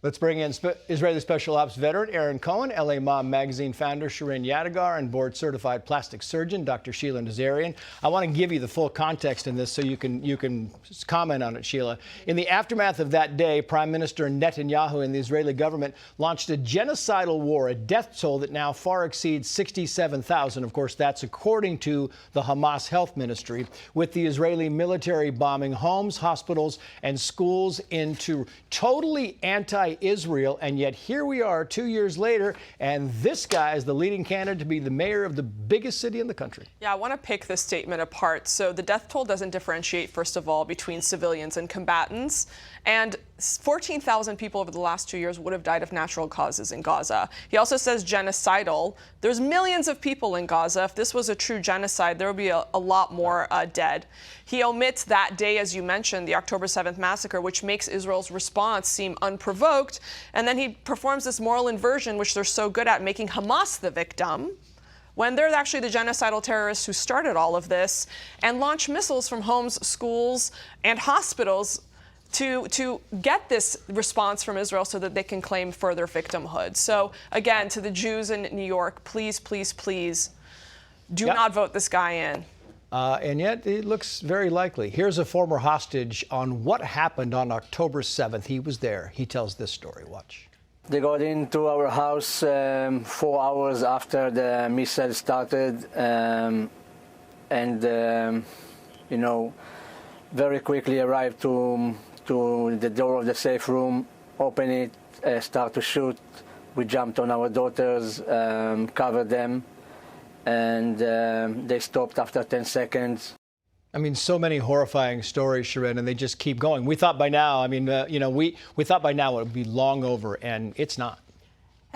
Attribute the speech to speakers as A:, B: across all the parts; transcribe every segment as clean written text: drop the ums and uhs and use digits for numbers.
A: Let's bring in Israeli Special Ops veteran Aaron Cohen, LA Mom magazine founder Shirin Yadigar, and board-certified plastic surgeon Dr. Sheila Nazarian. I want to give you the full context in this so you can comment on it, Sheila. In the aftermath of that day, Prime Minister Netanyahu and the Israeli government launched a genocidal war, a death toll that now far exceeds 67,000. Of course, that's according to the Hamas Health Ministry, with the Israeli military bombing homes, hospitals, and schools into totally anti-Israel, and yet here we are 2 years later, and this guy is the leading candidate to be the mayor of the biggest city in the country.
B: Yeah, I want to pick this statement apart. So the death toll doesn't differentiate, first of all, between civilians and combatants, and 14,000 people over the last 2 years would have died of natural causes in Gaza. He also says genocidal. There's millions of people in Gaza. If this was a true genocide, there would be a lot more dead. He omits that day, as you mentioned, the October 7th massacre, which makes Israel's response seem unprovoked. And then he performs this moral inversion, which they're so good at, making Hamas the victim, when they're actually the genocidal terrorists who started all of this, and launch missiles from homes, schools, and hospitals to get this response from Israel so that they can claim further victimhood. So again, to the Jews in New York, please, please, please do not vote this guy in.
A: And yet it looks very likely. Here's a former hostage on what happened on October 7th. He was there. He tells this story. Watch.
C: They got into our house 4 hours after the missile started, you know, very quickly arrived to the door of the safe room, open it, start to shoot. We jumped on our daughters, covered them, and they stopped after 10 seconds.
A: I mean, so many horrifying stories, Shirin, and they just keep going. We thought by now, I mean, we thought by now it would be long over, and it's not.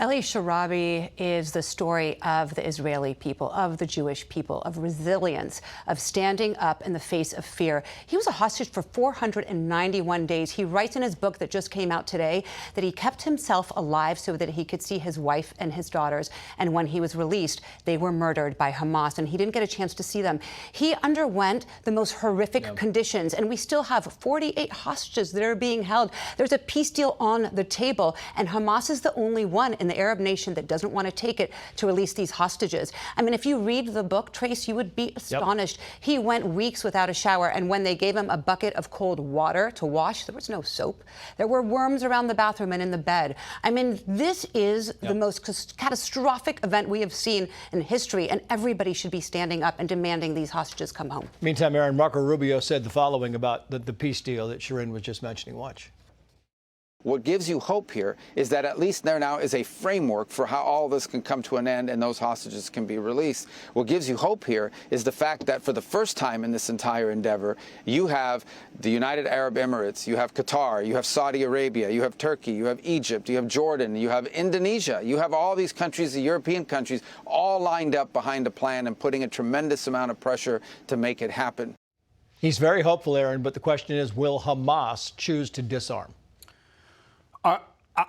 D: Eli Sharabi is the story of the Israeli people, of the Jewish people, of resilience, of standing up in the face of fear. He was a hostage for 491 days. He writes in his book that just came out today that he kept himself alive so that he could see his wife and his daughters. And when he was released, they were murdered by Hamas, and he didn't get a chance to see them. He underwent the most horrific conditions, and we still have 48 hostages that are being held. There's a peace deal on the table, and Hamas is the only one in the Arab nation that doesn't want to take it to release these hostages. I mean, if you read the book, Trace, you would be astonished. He went weeks without a shower, and when they gave him a bucket of cold water to wash, there was no soap. There were worms around the bathroom and in the bed. I mean, this is the most catastrophic event we have seen in history, and everybody should be standing up and demanding these hostages come home.
A: Meantime, Aaron, Marco Rubio said the following about the peace deal that Shirin was just mentioning. Watch.
E: What gives you hope here is that at least there now is a framework for how all this can come to an end and those hostages can be released. What gives you hope here is the fact that for the first time in this entire endeavor, you have the United Arab Emirates, you have Qatar, you have Saudi Arabia, you have Turkey, you have Egypt, you have Jordan, you have Indonesia, you have all these countries, the European countries, all lined up behind a plan and putting a tremendous amount of pressure to make it happen.
A: He's very hopeful, Aaron, but the question is, will Hamas choose to disarm?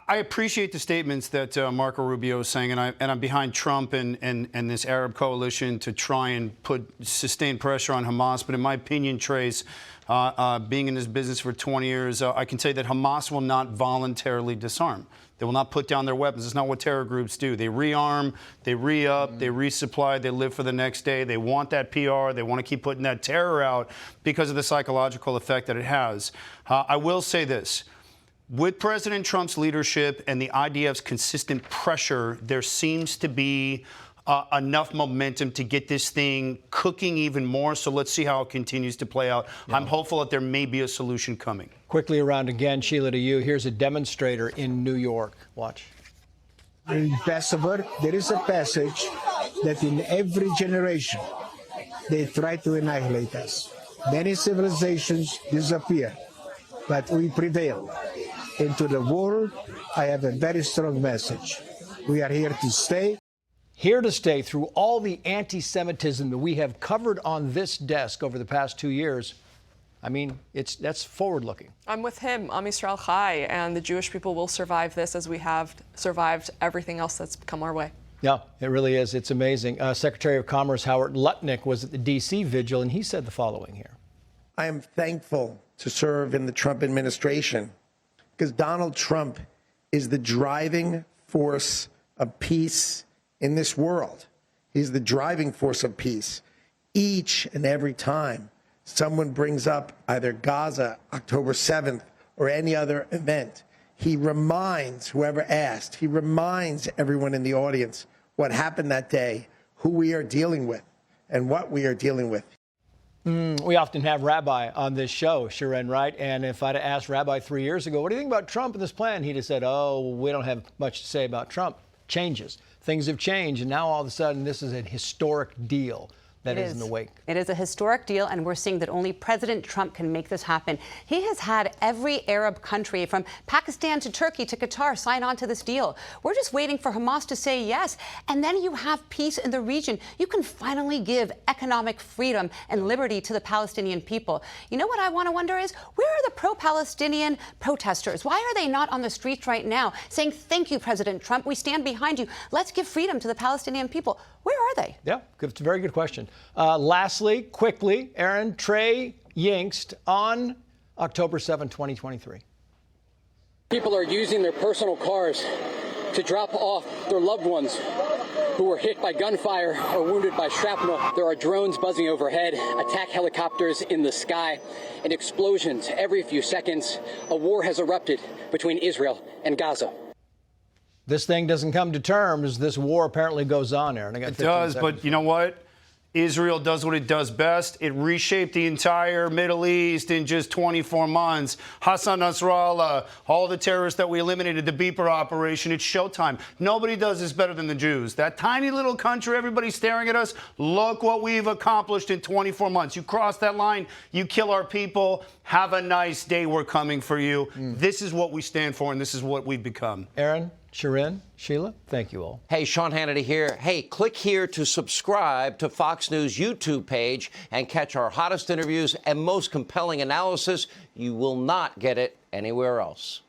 F: I appreciate the statements that Marco Rubio is saying, and I'm behind Trump and this Arab coalition to try and put sustained pressure on Hamas. But in my opinion, Trace, being in this business for 20 years, I can say that Hamas will not voluntarily disarm. They will not put down their weapons. It's not what terror groups do. They rearm, they re-up, they resupply, they live for the next day. They want that PR. They want to keep putting that terror out because of the psychological effect that it has. I will say this. With President Trump's leadership and the IDF's consistent pressure, there seems to be enough momentum to get this thing cooking even more. So let's see how it continues to play out. I'm hopeful that there may be a solution coming.
A: Quickly around again, Sheila, to you. Here's a demonstrator in New York. Watch.
G: In Passover, there is a passage that in every generation they try to annihilate us. Many civilizations disappear, but we prevail. Into the world, I have a very strong message. We are here to stay.
A: Here to stay through all the anti-Semitism that we have covered on this desk over the past 2 years. I mean, that's forward-looking. I'm
B: with him, Am Yisrael Chai, and the Jewish people will survive this as we have survived everything else that's come our way.
A: Yeah, it really is. It's amazing. Secretary of Commerce Howard Lutnick was at the D.C. vigil, and he said the following here.
H: I am thankful to serve in the Trump administration because Donald Trump is the driving force of peace in this world. He's the driving force of peace. Each and every time someone brings up either Gaza, October 7th, or any other event, he reminds whoever asked, he reminds everyone in the audience what happened that day, who we are dealing with, and what we are dealing with.
A: We often have Rabbi on this show, Sharon, right? And if I'd asked Rabbi 3 years ago, what do you think about Trump and this plan? He'd have said, oh, we don't have much to say about Trump. Changes. Things have changed. And now all of a sudden, this is a historic deal that is in the wake.
D: It is a historic deal, and we're seeing that only President Trump can make this happen. He has had every Arab country, from Pakistan to Turkey to Qatar, sign on to this deal. We're just waiting for Hamas to say yes, and then you have peace in the region. You can finally give economic freedom and liberty to the Palestinian people. You know what I want to wonder is, where are the pro-Palestinian protesters? Why are they not on the streets right now saying, thank you, President Trump, we stand behind you. Let's give freedom to the Palestinian people. Where are they?
A: Yeah, it's a very good question. Lastly, quickly, Aaron, Trey Yingst on October 7, 2023.
I: People are using their personal cars to drop off their loved ones who were hit by gunfire or wounded by shrapnel. There are drones buzzing overhead, attack helicopters in the sky, and explosions every few seconds. A war has erupted between Israel and Gaza.
A: This thing doesn't come to terms. This war apparently goes on, Aaron. I got 15
F: It does,
A: seconds.
F: but you know what? Israel does what it does best. It reshaped the entire Middle East in just 24 months. Hassan Nasrallah, all the terrorists that we eliminated, the Beeper operation, it's showtime. Nobody does this better than the Jews. That tiny little country, everybody's staring at us. Look what we've accomplished in 24 months. You cross that line, you kill our people. Have a nice day. We're coming for you. This is what we stand for, and this is what we've become.
A: Aaron, Sharon, Sheila, thank you all.
J: Hey, Sean Hannity here. Hey, click here to subscribe to Fox News YouTube page and catch our hottest interviews and most compelling analysis. You will not get it anywhere else.